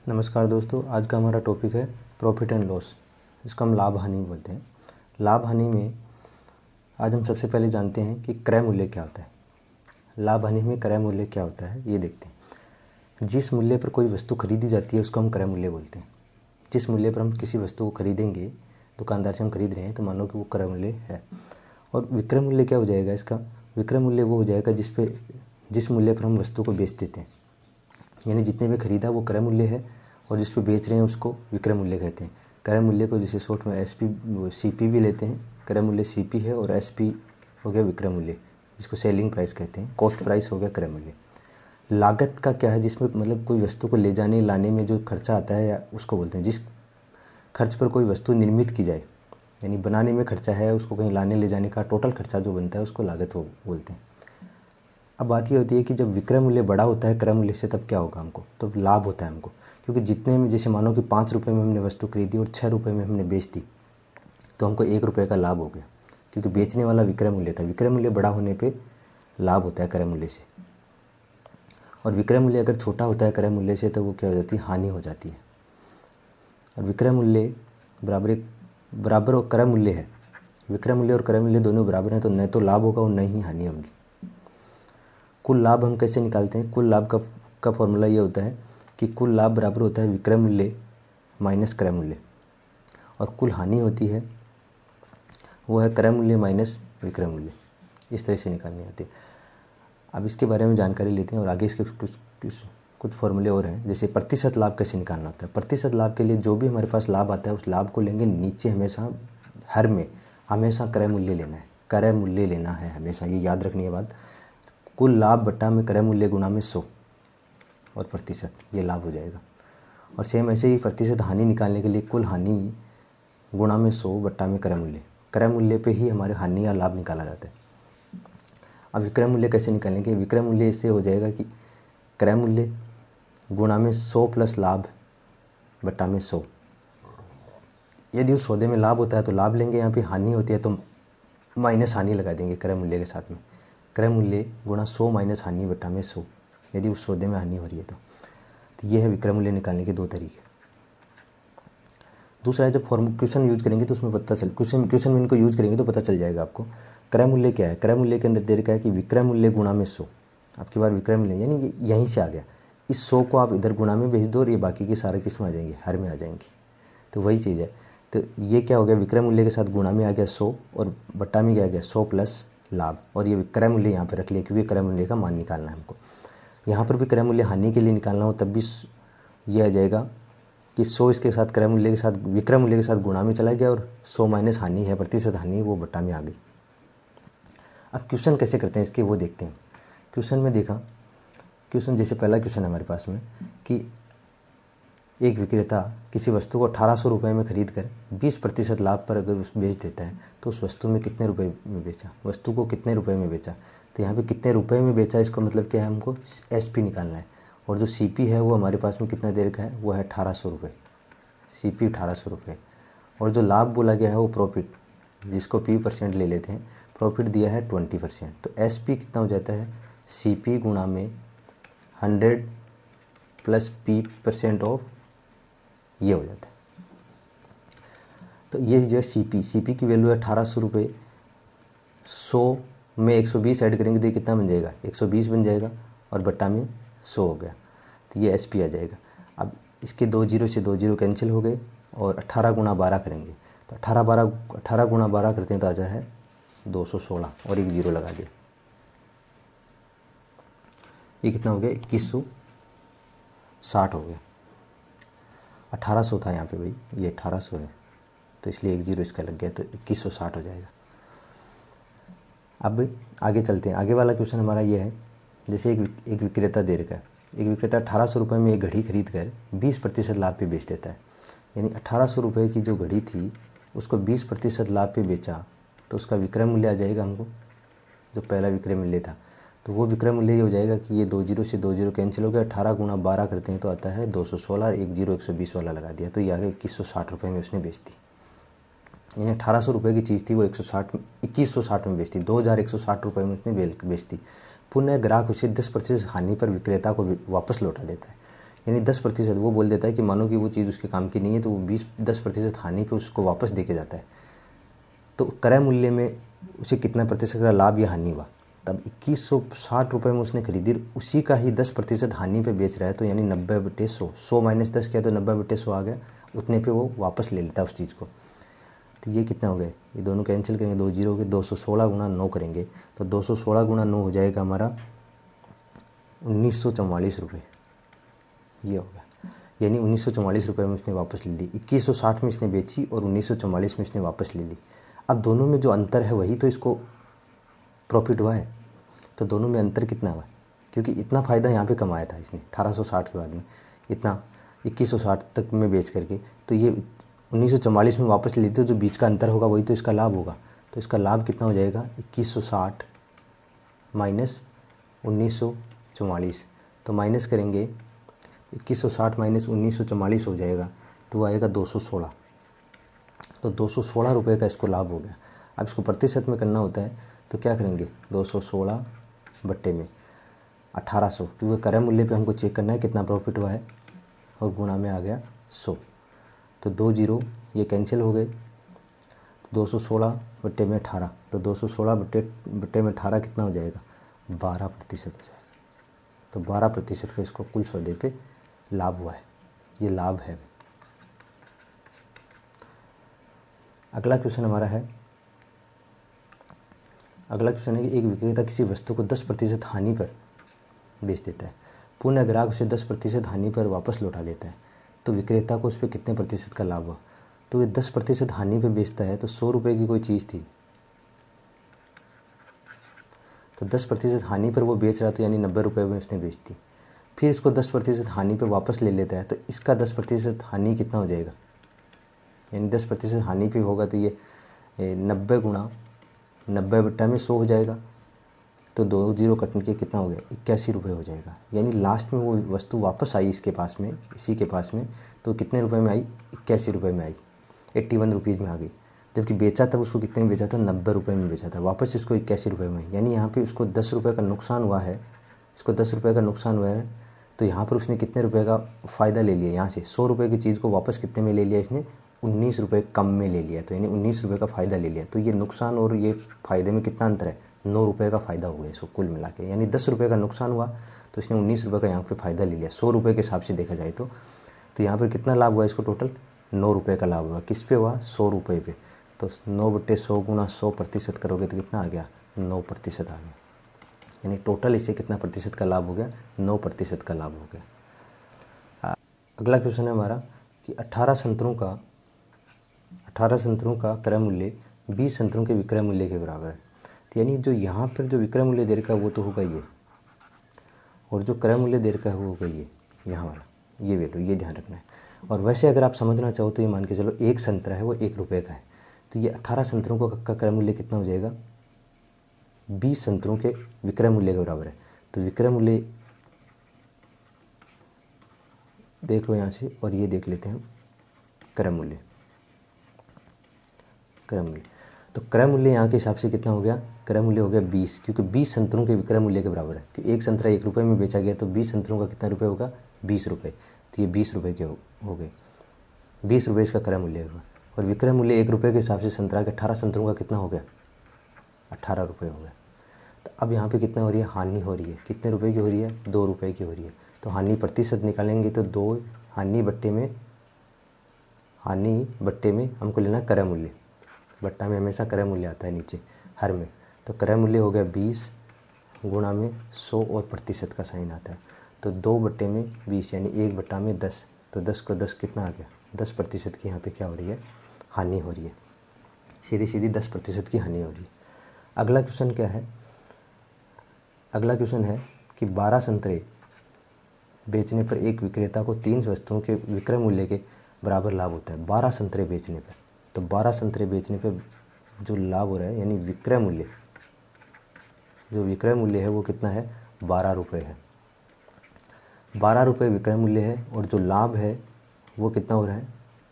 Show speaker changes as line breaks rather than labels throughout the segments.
नमस्कार दोस्तों, आज का हमारा टॉपिक है प्रॉफिट एंड लॉस। इसको हम लाभ हानि बोलते हैं। लाभ हानि में आज हम सबसे पहले जानते हैं कि क्रय मूल्य क्या होता है। लाभ हानि में क्रय मूल्य क्या होता है ये देखते हैं। जिस मूल्य पर कोई वस्तु खरीदी जाती है उसको हम क्रय मूल्य बोलते हैं। जिस मूल्य पर हम किसी वस्तु को खरीदेंगे, दुकानदार से हम खरीद रहे हैं तो मान लो कि वो क्रय मूल्य है। और विक्रय मूल्य क्या हो जाएगा इसका? विक्रय मूल्य वो हो जाएगा जिस मूल्य पर हम वस्तु को बेच देते हैं। यानी जितने में खरीदा वो क्रय मूल्य है और जिस पे बेच रहे हैं उसको विक्रय मूल्य कहते हैं। क्रय मूल्य को जैसे शॉर्ट में सीपी भी लेते हैं। क्रय मूल्य सीपी है और एसपी हो गया विक्रय मूल्य, जिसको सेलिंग प्राइस कहते हैं। कॉस्ट प्राइस हो गया क्रय मूल्य। लागत का क्या है? जिसमें मतलब कोई वस्तु को ले जाने लाने में जो खर्चा आता है या उसको बोलते हैं। जिस खर्च पर कोई वस्तु निर्मित की जाए, यानी बनाने में खर्चा है, उसको कहीं लाने ले जाने का टोटल खर्चा जो बनता है उसको लागत वो बोलते हैं। अब बात ये होती है कि जब विक्रय मूल्य बड़ा होता है क्रय मूल्य से, तब क्या होगा हमको? तो लाभ होता है हमको। क्योंकि जितने में, जैसे मानो कि 5 रुपये में हमने वस्तु खरीदी और 6 रुपये में हमने बेच दी, तो हमको 1 रुपये का लाभ हो गया, क्योंकि बेचने वाला विक्रय मूल्य था। विक्रय मूल्य बड़ा होने पे लाभ होता है क्रय मूल्य से। और विक्रय मूल्य अगर छोटा होता है क्रय मूल्य से, तो वो क्या हो जाती है? हानि हो जाती है। और विक्रय मूल्य बराबर और क्रय मूल्य है। विक्रय मूल्य और क्रय मूल्य दोनों बराबर हैं, तो न तो लाभ होगा और न ही हानि होगी। कुल लाभ हम कैसे निकालते हैं? कुल लाभ का फॉर्मूला ये होता है कि कुल लाभ बराबर होता है विक्रय मूल्य माइनस क्रय मूल्य, और कुल हानि होती है वो है क्रय मूल्य माइनस विक्रय मूल्य। इस तरह से निकालनी आती है। अब इसके बारे में जानकारी लेते हैं और आगे इसके कुछ फॉर्मूले और हैं। जैसे प्रतिशत लाभ कैसे निकालना होता है। प्रतिशत लाभ के लिए जो भी हमारे पास लाभ आता है उस लाभ को लेंगे नीचे, हमेशा हर में हमेशा क्रय मूल्य लेना है। क्रय मूल्य लेना है हमेशा, ये याद रखनी है बात। कुल लाभ बट्टा में क्रय मूल्य गुणा में 100 और प्रतिशत, ये लाभ हो जाएगा। और सेम ऐसे ही प्रतिशत हानि निकालने के लिए कुल हानि गुणा में 100 बट्टा में क्रय मूल्य। क्रय मूल्य पे ही हमारे हानि या लाभ निकाला जाता है। अब विक्रय मूल्य कैसे निकालेंगे? विक्रय मूल्य इससे हो जाएगा कि क्रय मूल्य गुणा में 100 प्लस लाभ बट्टा में 100। यदि उस सौदे में लाभ होता है तो लाभ लेंगे, यहाँ पे हानि होती है तो माइनस हानि लगा देंगे क्रय मूल्य के साथ में। क्रय मूल्य गुणा 100 माइनस हानि बट्टा में 100, यदि उस सौदे में हानि हो रही है तो ये है विक्रय मूल्य निकालने के दो तरीके। दूसरा है, जब क्वेश्चन यूज करेंगे तो उसमें पता चल क्वेश्चन में इनको यूज करेंगे तो पता चल जाएगा आपको। क्रय मूल्य क्या है? क्रय मूल्य के अंदर दे रखा है कि विक्रय मूल्य गुणा में 100। आपकी बार विक्रय मूल्य यानी ये यहीं से आ गया। इस 100 को आप इधर गुणा में भेज दो और ये बाकी के सारे किस में आ जाएंगे? हर में आ जाएंगे। तो वही चीज़ है। तो ये क्या हो गया? विक्रय मूल्य के साथ गुणा में आ गया 100 और बट्टा में क्या आ गया? 100 प्लस लाभ। और ये विक्रय मूल्य यहाँ पर रख लिया क्योंकि क्रय मूल्य का मान निकालना है हमको। यहाँ पर भी क्रय मूल्य हानि के लिए निकालना हो तब भी ये आ जाएगा कि 100 इसके साथ क्रय मूल्य के साथ विक्रय मूल्य के साथ गुणा में चला गया और 100 माइनस हानि है, प्रतिशत हानि, वो बट्टा में आ गई। अब क्वेश्चन कैसे करते हैं इसके वो देखते हैं। क्वेश्चन में देखा, क्वेश्चन जैसे पहला क्वेश्चन है हमारे पास में कि एक विक्रेता किसी वस्तु को 1800 रुपये में खरीद कर 20% लाभ पर अगर बेच देता है तो उस वस्तु में कितने रुपए में बेचा? वस्तु को कितने रुपए में बेचा? तो यहाँ पे कितने रुपए में बेचा, इसका मतलब क्या है? हमको एसपी निकालना है। और जो सीपी है वो हमारे पास में कितना देर का है? वो है 1800 रुपये। सीपी 1800 रुपये। और जो लाभ बोला गया है वो प्रॉफिट, जिसको P% ले लेते हैं, प्रॉफिट दिया है 20%। तो एसपी कितना हो जाता है? सीपी गुणा में 100 प्लस P% ऑफ, ये हो जाता है। तो ये जो सीपी की वैल्यू है 1800 रुपये। 100 में 120 ऐड करेंगे तो ये कितना बन जाएगा? 120 बन जाएगा और बट्टा में 100 हो गया, तो ये एसपी आ जाएगा। अब इसके 2 जीरो से 2 जीरो कैंसिल हो गए और 18 गुणा 12 करेंगे तो 18 गुणा 12 करते हैं तो आ जाता है 216 और एक जीरो लगा दिया। ये कितना हो गया? 2160 हो गया। 1800 था यहाँ पे भाई, ये 1800 है तो इसलिए एक जीरो इसका लग गया, तो 2160 हो जाएगा। अब आगे चलते हैं। आगे वाला क्वेश्चन हमारा ये है, जैसे एक विक्रेता दे रखा है। एक विक्रेता 1800 रुपये में एक घड़ी खरीद कर 20% लाभ पे बेच देता है। यानी 1800 रुपये की जो घड़ी थी उसको 20% लाभ पे बेचा तो उसका विक्रय मूल्य आ जाएगा हमको, जो पहला विक्रय मूल्य था। तो वो विक्रय मूल्य ये हो जाएगा कि ये 2 जीरो से 2 जीरो कैंसिल हो गया। 18 गुणा 12 करते हैं तो आता है 216, एक जीरो 120 वाला लगा दिया, तो ये आगे 2160 रुपये में उसने बेच दी। यानी 1800 रुपये की चीज़ थी वो 2160 में बेचती, 2160 रुपये में उसने बेचती। पुनः ग्राहक उसे 10% हानि पर विक्रेता को वापस लौटा देता है। यानी 10%। वो बोल देता है कि मानो कि वो चीज़ उसके काम की नहीं है, तो वो 10% हानि पे उसको वापस दे के जाता है। तो क्रय मूल्य में उसे कितना प्रतिशत का लाभ या हानि हुआ? तब 2160 रुपये में उसने खरीदी, उसी का ही 10% हानि पे बेच रहा है, तो यानी 90/100। 100 - 10 किया तो 90/100 आ गया, उतने पे वो वापस ले लेता है उस चीज़ को। तो ये कितना हो गया, ये दोनों कैंसिल करेंगे, 2 जीरो के 216 गुणा 9 करेंगे, तो 216 गुणा 9 हो जाएगा हमारा 1944 रुपये। ये हो गया, यानी 1944 रुपये में इसने वापस ले ली। 2160 में इसने बेची और 1944 में इसने वापस ले ली। अब दोनों में जो अंतर है वही तो इसको प्रॉफिट हुआ है। तो दोनों में अंतर कितना हुआ, क्योंकि इतना फ़ायदा यहाँ पे कमाया था इसने 1860 के बाद में, इतना 2160 तक में बेच करके, तो ये 1944 में वापस ले, तो जो बीच का अंतर होगा वही तो इसका लाभ होगा। तो इसका लाभ कितना हो जाएगा, 2160 माइनस 1944, तो माइनस करेंगे 2160 माइनस 1944 हो जाएगा, तो वो आएगा 216। तो 216 रुपये का इसको लाभ हो गया। अब इसको प्रतिशत में करना होता है, तो क्या करेंगे, 216 बट्टे में 1800, क्योंकि क्रय मूल्य पे हमको चेक करना है कितना प्रॉफिट हुआ है, और गुणा में आ गया 100। तो 2 जीरो ये कैंसिल हो गए, 216 बट्टे में 18, तो 216 बट्टे में 18 कितना हो जाएगा, 12% हो जाएगा। तो 12% का इसको कुल सौदे पे लाभ हुआ है, ये लाभ है। अगला क्वेश्चन हमारा है, अगला क्वेश्चन है कि एक विक्रेता किसी वस्तु को 10% हानि पर बेच देता है, पुनः ग्राहक उसे 10% हानि पर वापस लौटा देता है, तो विक्रेता को उस पर कितने प्रतिशत का लाभ हुआ? तो ये 10% हानि पे बेचता है, तो 100 रुपये की कोई चीज़ थी, तो 10% हानि पर वो बेच रहा, तो यानी 90 रुपये में उसने बेच दी। फिर इसको 10% हानि पे वापस ले लेता है, तो इसका 10% हानि कितना हो जाएगा, यानी 10% हानि पे होगा, तो ये 90 गुणा 90 बट्टा में 100 हो जाएगा, तो 2 जीरो कटने के कितना हो गया, 81 रुपये हो जाएगा। यानी लास्ट में वो वस्तु वापस आई इसके पास में, इसी के पास में, तो कितने रुपए में आई, 81 रुपये में आई, 81 रुपीज़ में आ गई। जबकि बेचा तब उसको कितने में बेचा था, 90 रुपये में बेचा था, वापस इसको 81 रुपये में। यानी यहाँ पे उसको 10 रुपये का नुकसान हुआ है, इसको 10 रुपये का नुकसान हुआ है, तो यहाँ पर उसने कितने रुपये का फ़ायदा ले लिया, यहाँ से 100 रुपये की चीज़ को वापस कितने में ले लिया इसने, 19 रुपये कम में ले लिया, तो यानी 19 रुपये का फ़ायदा ले लिया। तो ये नुकसान और ये फ़ायदे में कितना अंतर है, 9 रुपये का फ़ायदा हो गया इसको कुल मिला के। यानी 10 रुपये का नुकसान हुआ, तो इसने 19 रुपये का यहाँ पे फ़ायदा ले लिया, 100 रुपये के हिसाब से देखा जाए तो यहाँ पर कितना लाभ हुआ इसको, टोटल 9 रुपये का लाभ हुआ। किस पे हुआ, 100 रुपये पे। तो 9/100 गुणा 100% करोगे तो कितना आ गया, 9% आ गया। यानी टोटल इसे कितना प्रतिशत का लाभ हो गया, 9% का लाभ हो गया। अगला क्वेश्चन है हमारा कि 18 संतरों का क्रय मूल्य 20 संतरों के विक्रय मूल्य के बराबर है। तो यानी जो यहाँ पर जो विक्रय मूल्य दे रखा है वो तो होगा ये, और जो क्रय मूल्य दे रखा है वो होगा ये, यहाँ वाला, ये वैल्यू, ये ध्यान रखना है। और वैसे अगर आप समझना चाहो तो ये मान के चलो 1 संतरा है वो 1 रुपये का है, तो ये 18 संतरों का क्रय मूल्य कितना हो जाएगा, 20 संतरों के विक्रय मूल्य के बराबर है। तो विक्रय मूल्य देख लो यहाँ से, और ये देख लेते हैं क्रय मूल्य। तो क्रय मूल्य यहाँ के हिसाब से कितना हो गया, क्रय मूल्य हो गया 20, क्योंकि 20 संतरों के विक्रय मूल्य के बराबर है। कि एक संतरा 1 रुपये में बेचा गया, तो 20 संतरों का कितना रुपये होगा, 20 रुपये। तो ये 20 रुपये के हो गए, 20 रुपये इसका क्रय मूल्य होगा। और विक्रय मूल्य 1 रुपये के हिसाब से संतरा के 18 संतरों का कितना हो गया, 18 रुपये हो गया। तो अब यहाँ पे कितना हो रही है, हानि हो रही है, कितने रुपए की हो रही है, 2 रुपये की हो रही है। तो हानि प्रतिशत निकालेंगे तो 2 हानि बट्टे में हमको लेना क्रय मूल्य, बट्टा में हमेशा क्रय मूल्य आता है नीचे हर में। तो क्रय मूल्य हो गया 20 गुणा में 100 और प्रतिशत का साइन आता है, तो 2/20 यानी 1/10। तो 10 को 10 कितना आ गया, 10% की यहाँ पे क्या हो रही है, हानि हो रही है, सीधी सीधी 10% की हानि हो रही है। अगला क्वेश्चन क्या है, अगला क्वेश्चन है कि 12 संतरे बेचने पर एक विक्रेता को 3 वस्तुओं के विक्रय मूल्य के बराबर लाभ होता है। 12 संतरे बेचने पर, तो 12 संतरे बेचने पर जो लाभ हो रहा है, यानी विक्रय मूल्य, जो विक्रय मूल्य है वो कितना है, 12 रुपये है। 12 रुपये विक्रय मूल्य है, और जो लाभ है वो कितना हो रहा है,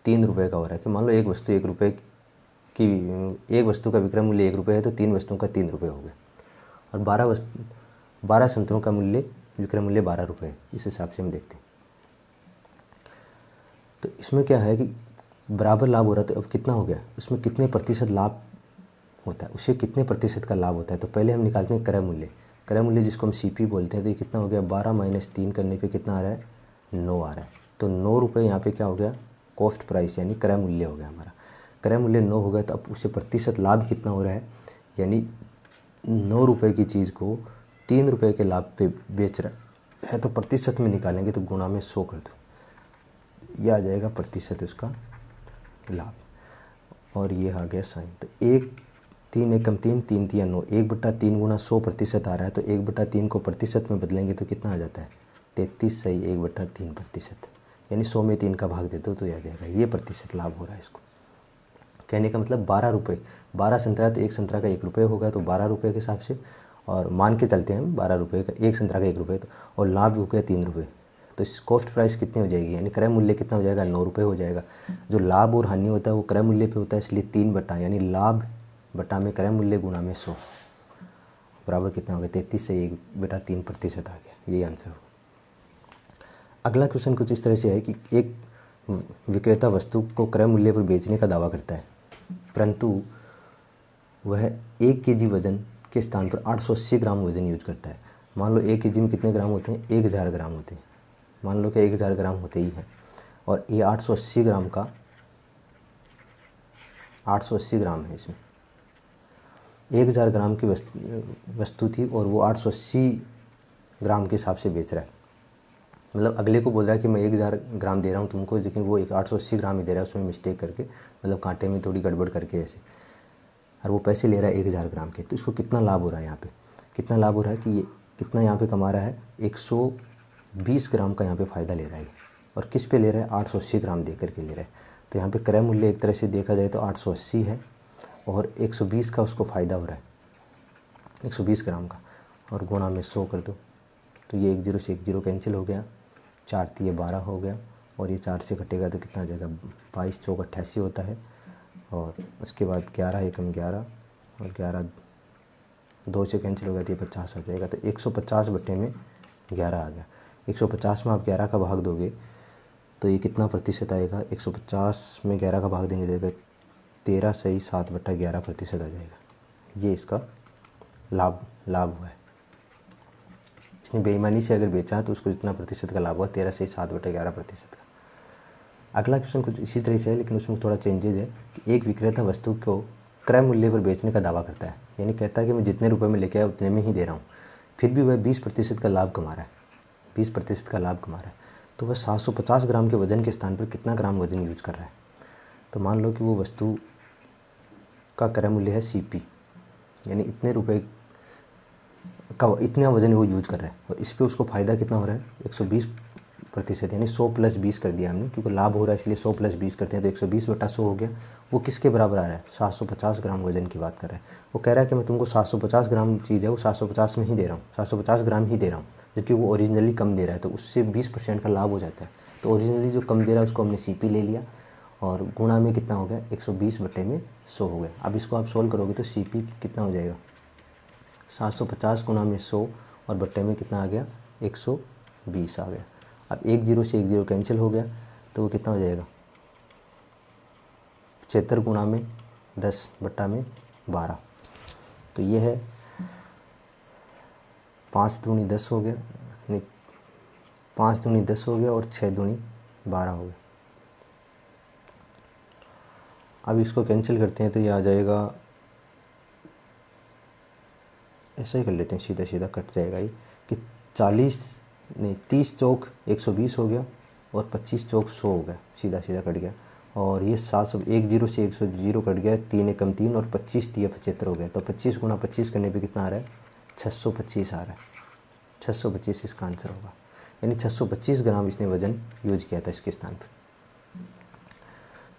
3 रुपये का हो रहा है। कि मान लो एक वस्तु 1 रुपये की, एक वस्तु का विक्रय मूल्य 1 रुपये है, तो 3 वस्तुओं का 3 रुपये हो गए। और 12 संतरों का मूल्य, विक्रय मूल्य 12 रुपये है। इस हिसाब से हम देखते हैं तो इसमें क्या है कि बराबर लाभ हो रहा है, तो अब कितना हो गया, उसमें कितने प्रतिशत लाभ होता है, उससे कितने प्रतिशत का लाभ होता है। तो पहले हम निकालते हैं क्रय मूल्य। क्रय मूल्य जिसको हम CP बोलते हैं, तो ये कितना हो गया, 12 माइनस 3 करने पे कितना आ रहा है, 9 आ रहा है। तो 9 रुपये यहाँ पे क्या हो गया, कॉस्ट प्राइस यानी क्रय मूल्य हो गया हमारा। क्रय मूल्य 9 हो गया, तो अब उससे प्रतिशत लाभ कितना हो रहा है, यानी 9 रुपये की चीज़ को 3 रुपये के लाभ पे बेच रहा है, तो प्रतिशत में निकालेंगे तो गुणा में 100 कर दो, यह आ जाएगा प्रतिशत उसका लाभ। और ये आ गया साइन। तो 3 एकम 3, 3 तिया 9, 1/3 गुना 100% आ रहा है। तो 1/3 को प्रतिशत में बदलेंगे तो कितना आ जाता है, 33 सही 1/3%, यानी 100 में 3 का भाग दे दो तो यह आ जाएगा। ये प्रतिशत लाभ हो रहा है इसको। कहने का मतलब 12 रुपये, 12 संतरा तो एक संतरा का 1 रुपये होगा, तो 12 रुपये के हिसाब से, और मान के चलते हैं हम 12 रुपये का, एक संतरा का 1 रुपये, तो और लाभ हो गया 3 रुपये। तो इस कॉस्ट प्राइस कितनी हो जाएगी, यानी क्रय मूल्य कितना हो जाएगा, 9 रुपये हो जाएगा। जो लाभ और हानि होता है वो क्रय मूल्य पे होता है, इसलिए 3 बटा, यानी लाभ बटा में क्रय मूल्य गुणा में 100 बराबर कितना हो गया, 33 से 1/3% आ गया। यही आंसर हो। अगला क्वेश्चन कुछ इस तरह से है कि एक विक्रेता वस्तु को क्रय मूल्य पर बेचने का दावा करता है, परंतु वह 1 kg वजन के स्थान पर 880 ग्राम वजन यूज करता है। मान लो 1 kg में कितने ग्राम होते हैं, 1000 ग्राम होते हैं। मान लो कि 1000 ग्राम होते ही हैं, और ये 880 ग्राम का 880 ग्राम है। इसमें 1000 ग्राम की वस्तु थी और वो 880 ग्राम के हिसाब से बेच रहा है। मतलब अगले को बोल रहा है कि मैं 1000 ग्राम दे रहा हूँ तुमको, लेकिन वो 880 ग्राम ही दे रहा है, उसमें मिस्टेक करके, मतलब कांटे में थोड़ी गड़बड़ करके ऐसे, और वो पैसे ले रहा है 1000 ग्राम के। तो इसको कितना लाभ हो रहा है, यहाँ पे कितना लाभ हो रहा है कि ये कितना यहाँ पे कमा रहा है, 120 ग्राम का यहाँ पे फ़ायदा ले रहा है। और किस पे ले रहा है, 880 ग्राम दे करके ले रहा है। तो यहाँ पे क्रय मूल्य एक तरह से देखा जाए तो 880 है, और 120 का उसको फ़ायदा हो रहा है, 120 ग्राम का, और गुणा में 100 कर दो। तो ये 1 0 से 1 0 कैंसिल हो गया, 4 3 12 हो गया, और ये 4 से कटेगा तो कितना आ जाएगा, 22 चौक 88 होता है। और उसके बाद 11 एकम 11, और 11 2 से कैंसिल हो गया तो ये 50 आ जाएगा। तो 150 बटे में 11 आ गया। 150 में आप 11 का भाग दोगे तो ये कितना प्रतिशत आएगा, 150 में 11 का भाग देंगे जाएगा 13 सही 7/11% आ जाएगा। ये इसका लाभ हुआ है। इसने बेईमानी से अगर बेचा है तो उसको जितना प्रतिशत का लाभ हुआ, 13 से 7/11% का। अगला क्वेश्चन कुछ इसी तरह से है, लेकिन उसमें थोड़ा चेंजेज है कि एक विक्रेता वस्तु को क्रय मूल्य पर बेचने का दावा करता है, यानी कहता है कि मैं जितने रुपए में लेके आया उतने में ही दे रहा हूँ, फिर भी वह 20% का लाभ कमा रहा है, 20% का लाभ कमा रहा है। तो वह 750 ग्राम के वजन के स्थान पर कितना ग्राम वजन यूज कर रहा है। तो मान लो कि वो वस्तु का क्रय मूल्य है CP, यानी इतने रुपए का इतना वजन वो यूज कर रहा है, और इस पर उसको फ़ायदा कितना हो रहा है, 120%, यानी 100 + 20 कर दिया हमने, क्योंकि लाभ हो रहा है इसलिए 100 + 20 करते हैं, तो 120/100 हो गया। वो किसके बराबर आ रहा है, 750 ग्राम वजन की बात कर रहा है। वो कह रहा है कि मैं तुमको 750 ग्राम चीज़ है वो 750 में ही दे रहा हूँ, 750 ग्राम ही दे रहा हूँ, जबकि वो ओरिजिनली कम दे रहा है, तो उससे 20% का लाभ हो जाता है। तो ओरिजिनली जो कम दे रहा है उसको हमने CP ले लिया, और गुणा में कितना हो गया, 120 बटे में 100 हो गया। अब इसको आप सोल्व करोगे तो CP कितना हो जाएगा, 750 गुणा में 100, और बट्टे में कितना आ गया, 120 आ गया। अब 1 0 से 1 0 कैंसिल हो गया, तो वो कितना हो जाएगा, 75 गुणा में 10 बट्टा में 12। तो ये है 5 दूनी 10 हो गया, नहीं 5 दूनी 10 हो गया, और 6 दूनी 12 हो गया। अब इसको कैंसिल करते हैं तो ये आ जाएगा, ऐसा ही कर लेते हैं, सीधा सीधा कट जाएगा ये, कि 30 चौक 120 हो गया, और 25 चौक 100 हो गया, सीधा सीधा कट गया। और ये 1 0 से 100 कट गया, 3 एकम 3, और 25 3 75 हो गया। तो 25 गुणा 25 करने पे कितना आ रहा है, 625 आ रहा है। 625 इसका आंसर होगा, यानी 625 ग्राम इसने वज़न यूज किया था इसके स्थान पर,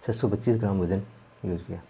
625 ग्राम वज़न यूज किया।